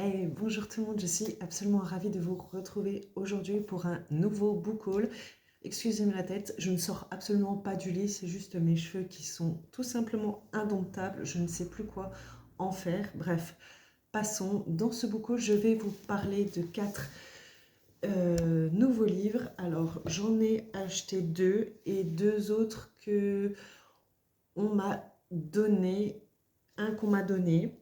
Hey, bonjour tout le monde, je suis absolument ravie de vous retrouver aujourd'hui pour un nouveau book haul. Excusez-moi la tête, je ne sors absolument pas du lit, c'est juste mes cheveux qui sont tout simplement indomptables, je ne sais plus quoi en faire. Bref, passons. Dans ce book haul, je vais vous parler de 4 nouveaux livres. Alors, j'en ai acheté 2 et 2 autres que on m'a donné, un qu'on m'a donné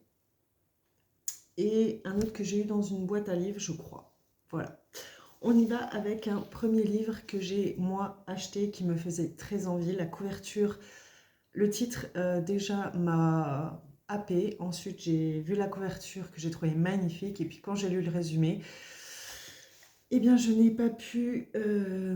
et un autre que j'ai eu dans une boîte à livres, je crois. Voilà. On y va avec un premier livre que j'ai moi acheté qui me faisait très envie. La couverture, le titre déjà m'a happé. Ensuite, j'ai vu la couverture que j'ai trouvée magnifique. Et puis quand j'ai lu le résumé, eh bien, je n'ai pas pu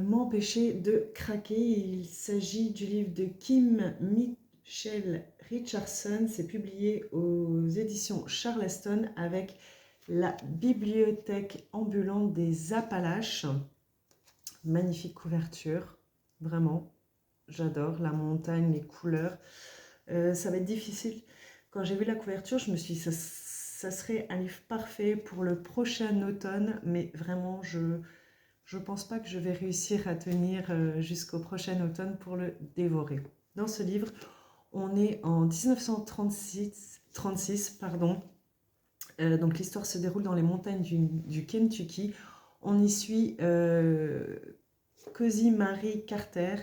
m'empêcher de craquer. Il s'agit du livre de Kim Mitchell Richardson. C'est publié aux éditions Charleston avec la bibliothèque ambulante des Appalaches. Magnifique couverture, vraiment. J'adore la montagne, les couleurs. Ça va être difficile. Quand j'ai vu la couverture, je me suis dit, ça serait un livre parfait pour le prochain automne, mais vraiment, je pense pas que je vais réussir à tenir jusqu'au prochain automne pour le dévorer. Dans ce livre, on est en 1936, pardon. Donc l'histoire se déroule dans les montagnes du Kentucky. On y suit Cozy Marie Carter,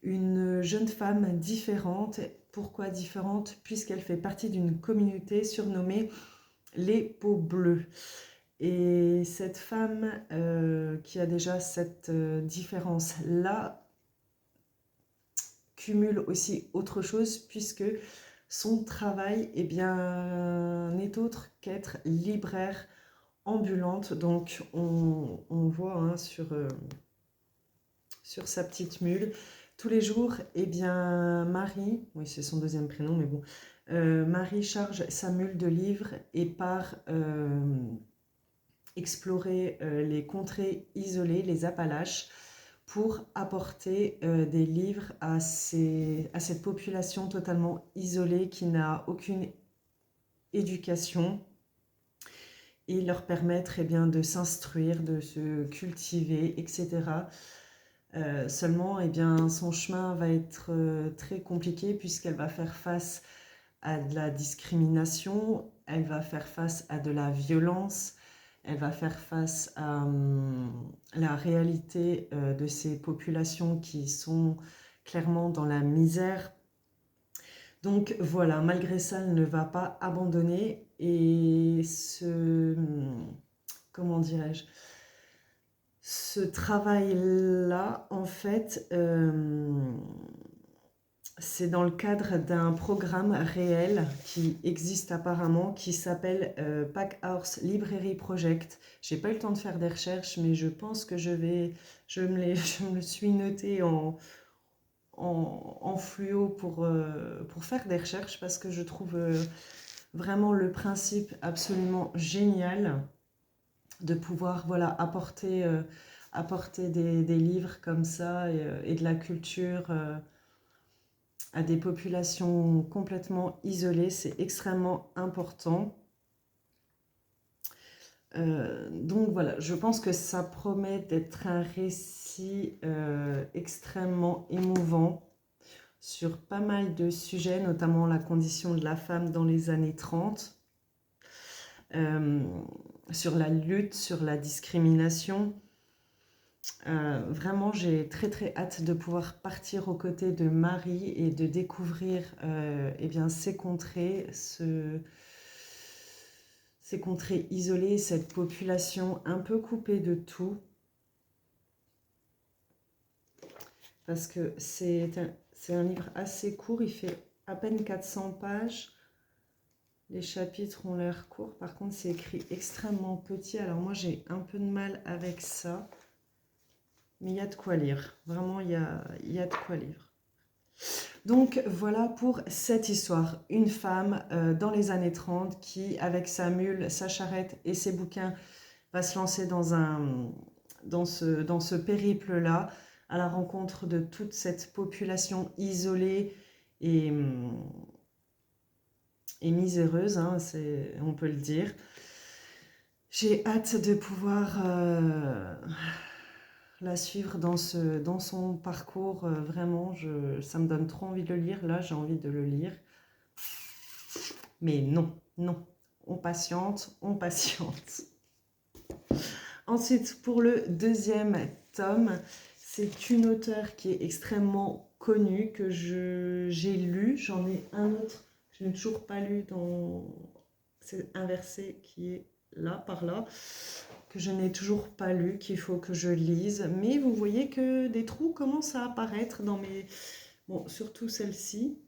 une jeune femme différente. Pourquoi différente? Puisqu'elle fait partie d'une communauté surnommée les Peaux Bleues. Et cette femme qui a déjà cette différence-là cumule aussi autre chose puisque son travail n'est autre qu'être libraire ambulante. Donc on voit sur sa petite mule. Tous les jours, Marie, oui c'est son deuxième prénom, mais bon, Marie charge sa mule de livres et part explorer les contrées isolées, les Appalaches, pour apporter des livres à cette population totalement isolée qui n'a aucune éducation et leur permettre de s'instruire, de se cultiver, etc. Seulement, son chemin va être très compliqué puisqu'elle va faire face à de la discrimination, elle va faire face à de la violence, elle va faire face à la réalité de ces populations qui sont clairement dans la misère. Donc voilà, malgré ça, elle ne va pas abandonner et comment dirais-je, ce travail-là, en fait, c'est dans le cadre d'un programme réel qui existe apparemment, qui s'appelle Packhouse Library Project. J'ai pas eu le temps de faire des recherches, mais je pense que je me le suis noté en fluo pour faire des recherches parce que je trouve vraiment le principe absolument génial de pouvoir apporter des livres comme ça et de la culture à des populations complètement isolées. C'est extrêmement important. Donc voilà, je pense que ça promet d'être un récit extrêmement émouvant sur pas mal de sujets, notamment la condition de la femme dans les années 30, euh, sur la lutte, sur la discrimination. Vraiment, j'ai très très hâte de pouvoir partir aux côtés de Marie et de découvrir ces contrées, ces contrées isolées, cette population un peu coupée de tout. Parce que c'est un livre assez court, il fait à peine 400 pages. Les chapitres ont l'air courts, par contre c'est écrit extrêmement petit. Alors moi j'ai un peu de mal avec ça. Mais il y a de quoi lire. Vraiment, il y a de quoi lire. Donc voilà pour cette histoire. Une femme dans les années 30 qui, avec sa mule, sa charrette et ses bouquins, va se lancer dans ce périple-là, à la rencontre de toute cette population isolée et, et miséreuse, hein, on peut le dire. J'ai hâte de pouvoir la suivre dans son parcours. Vraiment, ça me donne trop envie de le lire. Là, j'ai envie de le lire. Mais non, non. On patiente, on patiente. Ensuite, pour le deuxième tome, c'est une auteure qui est extrêmement connue, que j'ai lu. J'en ai un autre, je n'ai toujours pas lu, c'est inversé, qui est là, par là, que je n'ai toujours pas lu, qu'il faut que je lise. Mais vous voyez que des trous commencent à apparaître dans mes... Bon, surtout celle-ci.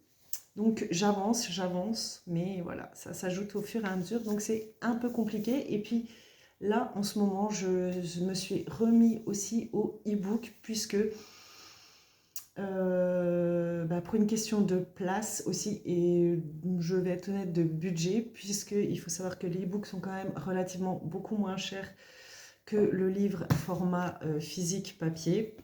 Donc j'avance, mais voilà, ça s'ajoute au fur et à mesure. Donc c'est un peu compliqué. Et puis là, en ce moment, je me suis remis aussi au e-book, puisque pour une question de place aussi, et je vais être honnête, de budget, puisqu'il faut savoir que les e-books sont quand même relativement beaucoup moins chers que le livre format physique papier.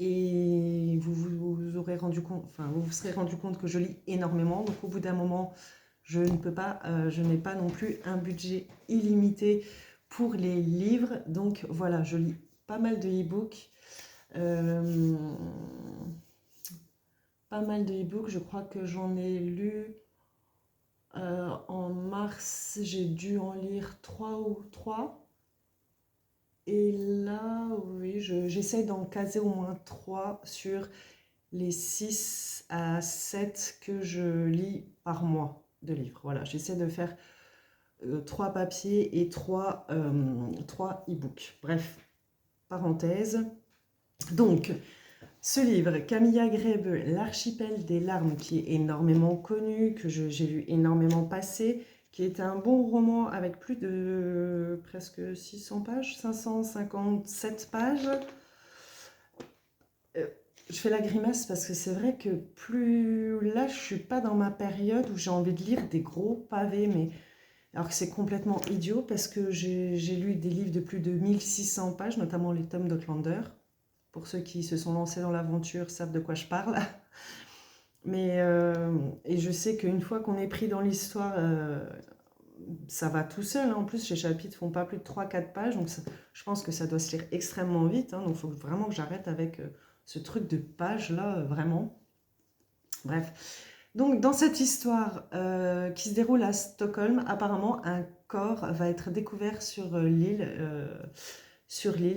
Et vous aurez rendu compte, enfin, vous vous serez rendu compte que je lis énormément. Donc au bout d'un moment, je ne peux pas, je n'ai pas non plus un budget illimité pour les livres. Donc voilà, je lis pas mal de e-books. Euh, Pas mal de e-books. Je crois que j'en ai lu en mars, j'ai dû en lire 3 ou 3. Et là, oui, j'essaie d'en caser au moins 3 sur les 6 à 7 que je lis par mois de livres. Voilà, j'essaie de faire 3 papiers et 3 e-books. Bref, parenthèse. Donc, ce livre, Camilla Grebe, L'archipel des larmes, qui est énormément connu, que j'ai lu énormément passer, qui est un bon roman avec plus de presque 600 pages, 557 pages. Je fais la grimace parce que c'est vrai que plus là, je suis pas dans ma période où j'ai envie de lire des gros pavés, mais alors que c'est complètement idiot parce que j'ai lu des livres de plus de 1600 pages, notamment les tomes d'Outlander. Pour ceux qui se sont lancés dans l'aventure savent de quoi je parle. Mais et je sais qu'une fois qu'on est pris dans l'histoire, ça va tout seul, hein. En plus, les chapitres font pas plus de 3-4 pages, donc je pense que ça doit se lire extrêmement vite, hein. Donc il faut vraiment que j'arrête avec ce truc de pages-là, vraiment. Bref. Donc, dans cette histoire qui se déroule à Stockholm, apparemment, un corps va être découvert sur l'île,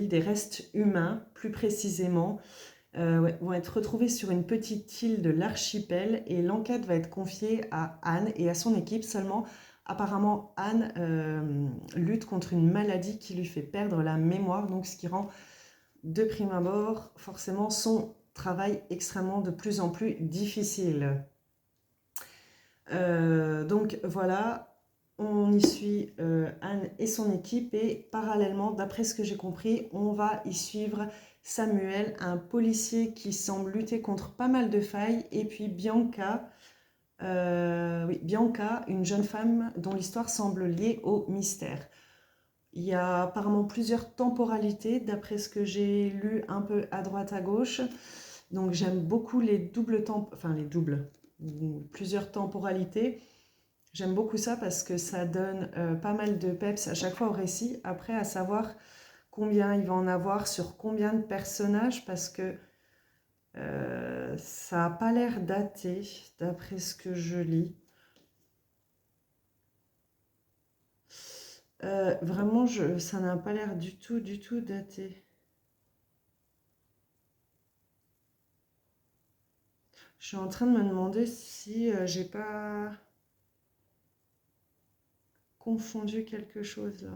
des restes humains, plus précisément, ouais, vont être retrouvés sur une petite île de l'archipel, et l'enquête va être confiée à Anne et à son équipe. Seulement, apparemment, Anne lutte contre une maladie qui lui fait perdre la mémoire, donc ce qui rend de prime abord forcément son travail extrêmement de plus en plus difficile. Donc voilà, on y suit Anne et son équipe, et parallèlement, d'après ce que j'ai compris, on va y suivre Samuel, un policier qui semble lutter contre pas mal de failles, et puis Bianca, oui, Bianca, une jeune femme dont l'histoire semble liée au mystère. Il y a apparemment plusieurs temporalités, d'après ce que j'ai lu un peu à droite à gauche. Donc j'aime beaucoup les doubles enfin les doubles, plusieurs temporalités. J'aime beaucoup ça parce que ça donne pas mal de peps à chaque fois au récit. Après, à savoir combien il va en avoir sur combien de personnages, parce que ça n'a pas l'air daté, d'après ce que je lis. Vraiment, ça n'a pas l'air du tout daté. Je suis en train de me demander si j'ai pas confondu quelque chose là.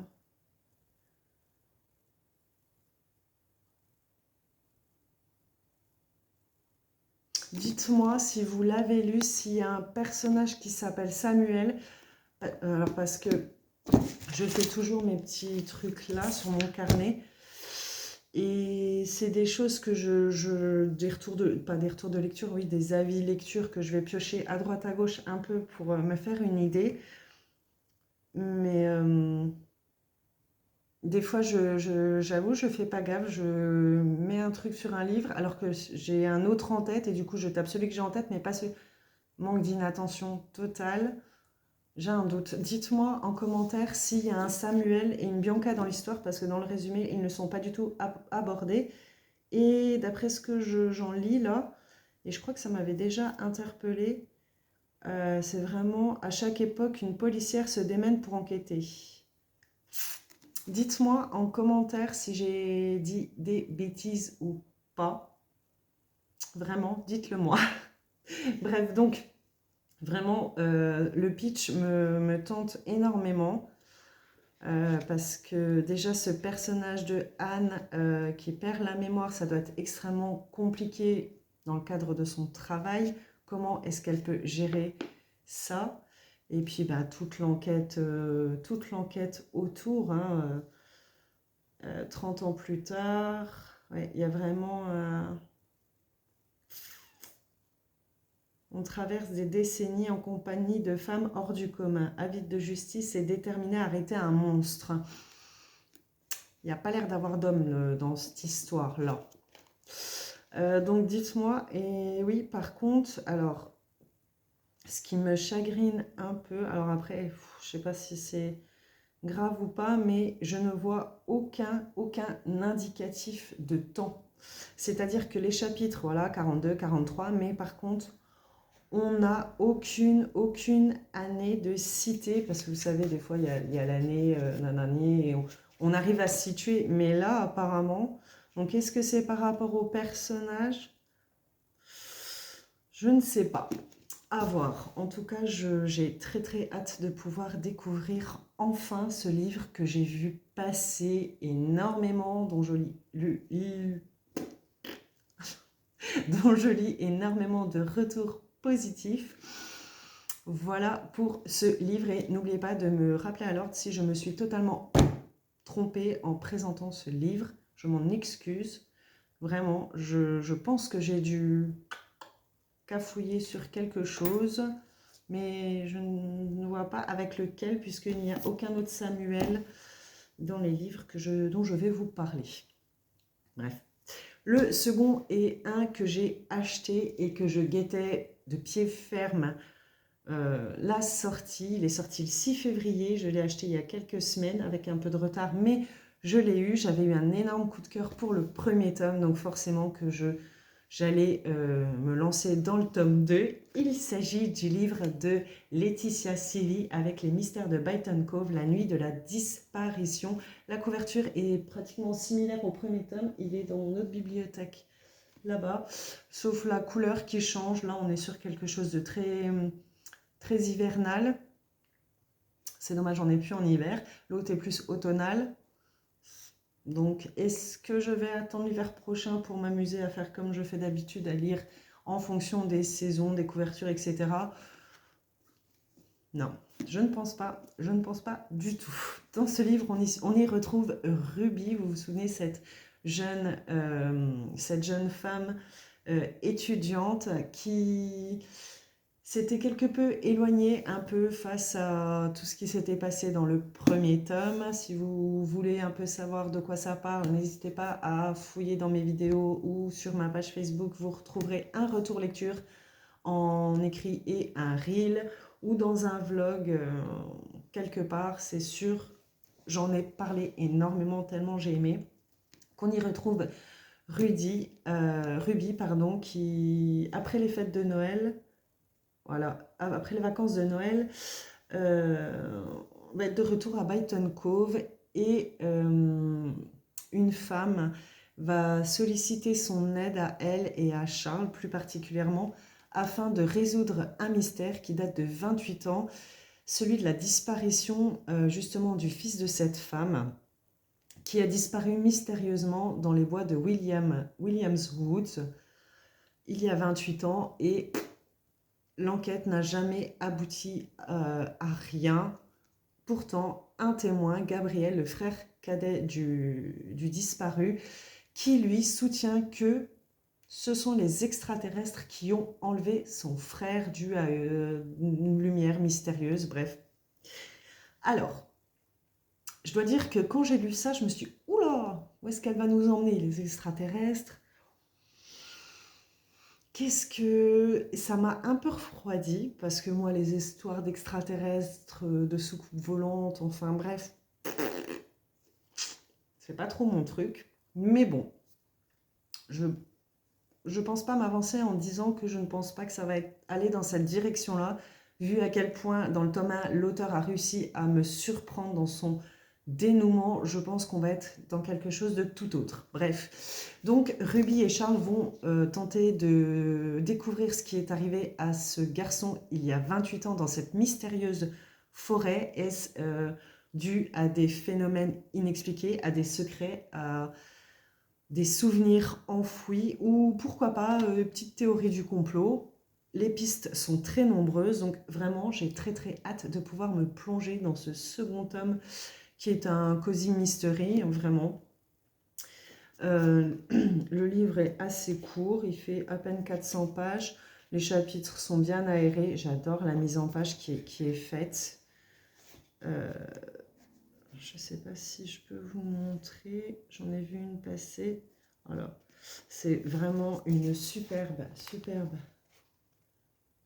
Dites-moi si vous l'avez lu, s'il y a un personnage qui s'appelle Samuel. Alors parce que je fais toujours mes petits trucs là sur mon carnet. Et c'est des choses que des retours pas des retours de lecture, oui, des avis lecture que je vais piocher à droite à gauche un peu pour me faire une idée. Mais des fois, j'avoue, je fais pas gaffe, je mets un truc sur un livre alors que j'ai un autre en tête, et du coup, je tape celui que j'ai en tête, mais pas ce manque d'inattention totale. j'ai un doute. Dites-moi en commentaire s'il y a un Samuel et une Bianca dans l'histoire, parce que dans le résumé, ils ne sont pas du tout abordés. Et d'après ce que j'en lis là, et je crois que ça m'avait déjà interpellée, c'est vraiment à chaque époque, une policière se démène pour enquêter. Dites-moi en commentaire si j'ai dit des bêtises ou pas. Vraiment, dites-le moi. Bref, donc, vraiment, le pitch me tente énormément. Parce que déjà ce personnage de Anne qui perd la mémoire, ça doit être extrêmement compliqué dans le cadre de son travail. Comment est-ce qu'elle peut gérer ça? Et puis bah, toute l'enquête autour, hein, 30 ans plus tard, ouais, il y a vraiment... on traverse des décennies en compagnie de femmes hors du commun, avides de justice et déterminées à arrêter un monstre. Il n'y a pas l'air d'avoir d'homme dans cette histoire-là. Donc dites-moi, et oui, par contre, alors, ce qui me chagrine un peu, alors après, je ne sais pas si c'est grave ou pas, mais je ne vois aucun indicatif de temps. C'est-à-dire que les chapitres, voilà, 42, 43, mais par contre, on n'a aucune année de cité, parce que vous savez, des fois, il y a l'année, nanani, et on arrive à se situer. Mais là, apparemment, donc est-ce que c'est par rapport au personnage? Je ne sais pas. À voir. En tout cas, j'ai très hâte de pouvoir découvrir enfin ce livre que j'ai vu passer énormément, dont dont je lis énormément de retours positifs. Voilà pour ce livre et n'oubliez pas de me rappeler à l'ordre si je me suis totalement trompée en présentant ce livre. Je m'en excuse. Vraiment, je pense que j'ai dû cafouiller sur quelque chose, mais je ne vois pas avec lequel puisqu'il n'y a aucun autre Samuel dans les livres dont je vais vous parler. Bref. Le second est un que j'ai acheté et que je guettais de pied ferme la sortie. Il est sorti le 6 février, je l'ai acheté il y a quelques semaines avec un peu de retard, mais je l'ai eu. J'avais eu un énorme coup de cœur pour le premier tome, donc forcément que j'allais me lancer dans le tome 2. Il s'agit du livre de Laetitia Seeley avec les mystères de Byton Cove, la nuit de la disparition. La couverture est pratiquement similaire au premier tome, il est dans notre bibliothèque là-bas, sauf la couleur qui change. Là, on est sur quelque chose de très hivernal. C'est dommage, j'en ai plus en hiver. L'autre est plus automnal. Donc, est-ce que je vais attendre l'hiver prochain pour m'amuser à faire comme je fais d'habitude, à lire en fonction des saisons, des couvertures, etc. Non, je ne pense pas. Je ne pense pas du tout. Dans ce livre, on y retrouve Ruby. Vous vous souvenez, cette jeune femme étudiante qui s'était quelque peu éloignée un peu face à tout ce qui s'était passé dans le premier tome. Si vous voulez un peu savoir de quoi ça parle, n'hésitez pas à fouiller dans mes vidéos ou sur ma page Facebook. Vous retrouverez un retour lecture en écrit et un reel ou dans un vlog quelque part, c'est sûr. J'en ai parlé énormément tellement j'ai aimé. Qu'on y retrouve Ruby, pardon, qui, après les fêtes de Noël, voilà, après les vacances de Noël, va être de retour à Byton Cove et une femme va solliciter son aide à elle et à Charles plus particulièrement afin de résoudre un mystère qui date de 28 ans, celui de la disparition justement du fils de cette femme qui a disparu mystérieusement dans les bois de Williams Woods il y a 28 ans et l'enquête n'a jamais abouti à rien. Pourtant, un témoin, Gabriel, le frère cadet du disparu, qui lui soutient que ce sont les extraterrestres qui ont enlevé son frère dû à une lumière mystérieuse, bref. Alors, je dois dire que quand j'ai lu ça, je me suis dit, oula, où est-ce qu'elle va nous emmener, les extraterrestres? qu'est-ce que... Ça m'a un peu refroidi, parce que moi, les histoires d'extraterrestres, de soucoupes volantes, enfin bref, c'est pas trop mon truc. Mais bon, je pense pas m'avancer en disant que je ne pense pas que ça va aller dans cette direction-là, vu à quel point dans le tome 1, l'auteur a réussi à me surprendre dans son dénouement. Je pense qu'on va être dans quelque chose de tout autre. Bref, donc Ruby et Charles vont tenter de découvrir ce qui est arrivé à ce garçon il y a 28 ans dans cette mystérieuse forêt. Est-ce dû à des phénomènes inexpliqués, à des secrets, à des souvenirs enfouis ou pourquoi pas, petite théorie du complot. Les pistes sont très nombreuses, donc vraiment j'ai très très hâte de pouvoir me plonger dans ce second tome qui est un cozy mystery, vraiment. Le livre est assez court, il fait à peine 400 pages, les chapitres sont bien aérés, j'adore la mise en page qui est faite. Je ne sais pas si je peux vous montrer, j'en ai vu une passer. Voilà, c'est vraiment une superbe, superbe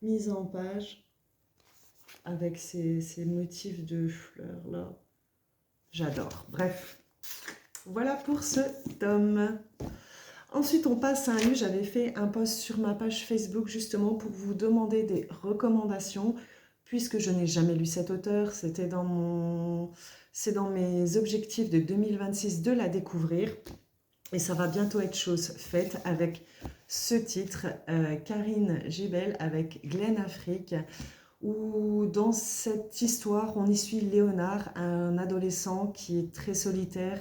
mise en page avec ces motifs de fleurs là. J'adore. Bref, voilà pour ce tome. Ensuite, on passe à un livre. J'avais fait un post sur ma page Facebook justement pour vous demander des recommandations puisque je n'ai jamais lu cet auteur. C'est dans mes objectifs de 2026 de la découvrir. Et ça va bientôt être chose faite avec ce titre, Karine Gibel avec Glen Afrique, où dans cette histoire, on y suit Léonard, un adolescent qui est très solitaire,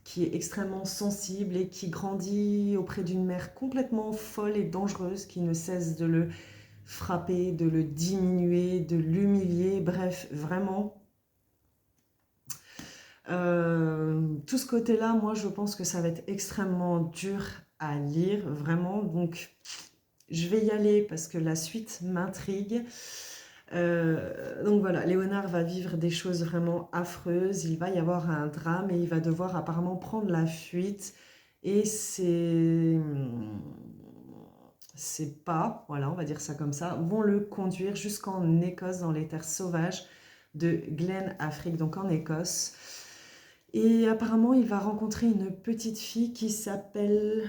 qui est extrêmement sensible et qui grandit auprès d'une mère complètement folle et dangereuse qui ne cesse de le frapper, de le diminuer, de l'humilier, bref, vraiment. Tout ce côté-là, moi, je pense que ça va être extrêmement dur à lire, vraiment. Donc, je vais y aller parce que la suite m'intrigue. Donc voilà, Léonard va vivre des choses vraiment affreuses. Il va y avoir un drame et il va devoir apparemment prendre la fuite. Et ses pas, voilà, on va dire ça comme ça, vont le conduire jusqu'en Écosse, dans les terres sauvages de Glen Afrique, donc en Écosse. Et apparemment, il va rencontrer une petite fille qui s'appelle,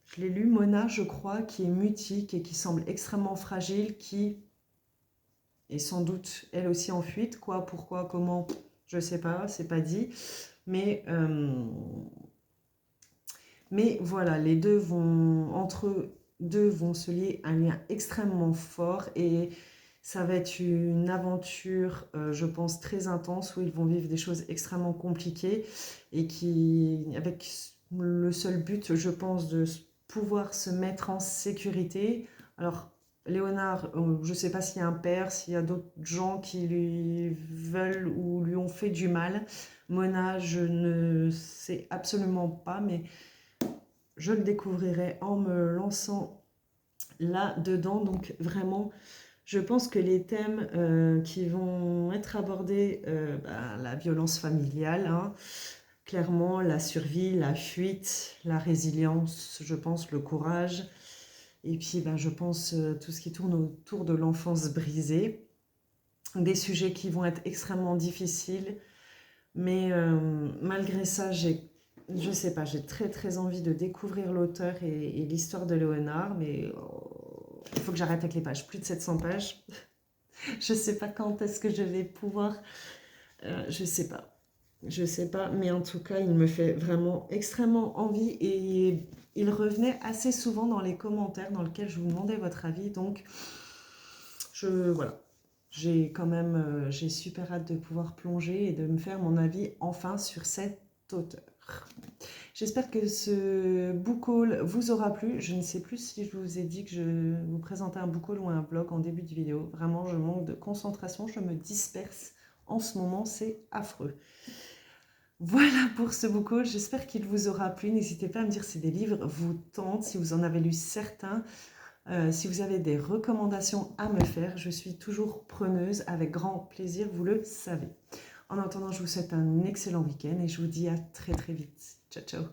je l'ai lu, Mona, je crois, qui est mutique et qui semble extrêmement fragile, qui est sans doute elle aussi en fuite. Quoi, pourquoi, comment, je sais pas, c'est pas dit. Mais voilà, les deux vont, entre deux, vont se lier un lien extrêmement fort et ça va être une aventure, je pense, très intense où ils vont vivre des choses extrêmement compliquées et qui, avec le seul but, je pense, de pouvoir se mettre en sécurité. Alors, Léonard, je ne sais pas s'il y a un père, s'il y a d'autres gens qui lui veulent ou lui ont fait du mal. Mona, je ne sais absolument pas, mais je le découvrirai en me lançant là-dedans. Donc, vraiment, je pense que les thèmes qui vont être abordés, la violence familiale, hein, clairement la survie, la fuite, la résilience, je pense le courage, et puis je pense tout ce qui tourne autour de l'enfance brisée. Des sujets qui vont être extrêmement difficiles, mais malgré ça, je sais pas, j'ai très très envie de découvrir l'auteur et l'histoire de Léonard, mais il faut que j'arrête avec les pages, plus de 700 pages. Je sais pas quand est-ce que je vais pouvoir, je sais pas. Je sais pas, mais en tout cas, il me fait vraiment extrêmement envie et il revenait assez souvent dans les commentaires dans lesquels je vous demandais votre avis. Donc, voilà, j'ai quand même, j'ai super hâte de pouvoir plonger et de me faire mon avis enfin sur cet auteur. J'espère que ce book haul vous aura plu. Je ne sais plus si je vous ai dit que je vous présentais un book haul ou un vlog en début de vidéo. Vraiment, je manque de concentration, je me disperse en ce moment, c'est affreux. Voilà pour ce book haul, j'espère qu'il vous aura plu. N'hésitez pas à me dire si des livres vous tentent, si vous en avez lu certains, si vous avez des recommandations à me faire. Je suis toujours preneuse, avec grand plaisir, vous le savez. En attendant, je vous souhaite un excellent week-end et je vous dis à très très vite. Ciao, ciao.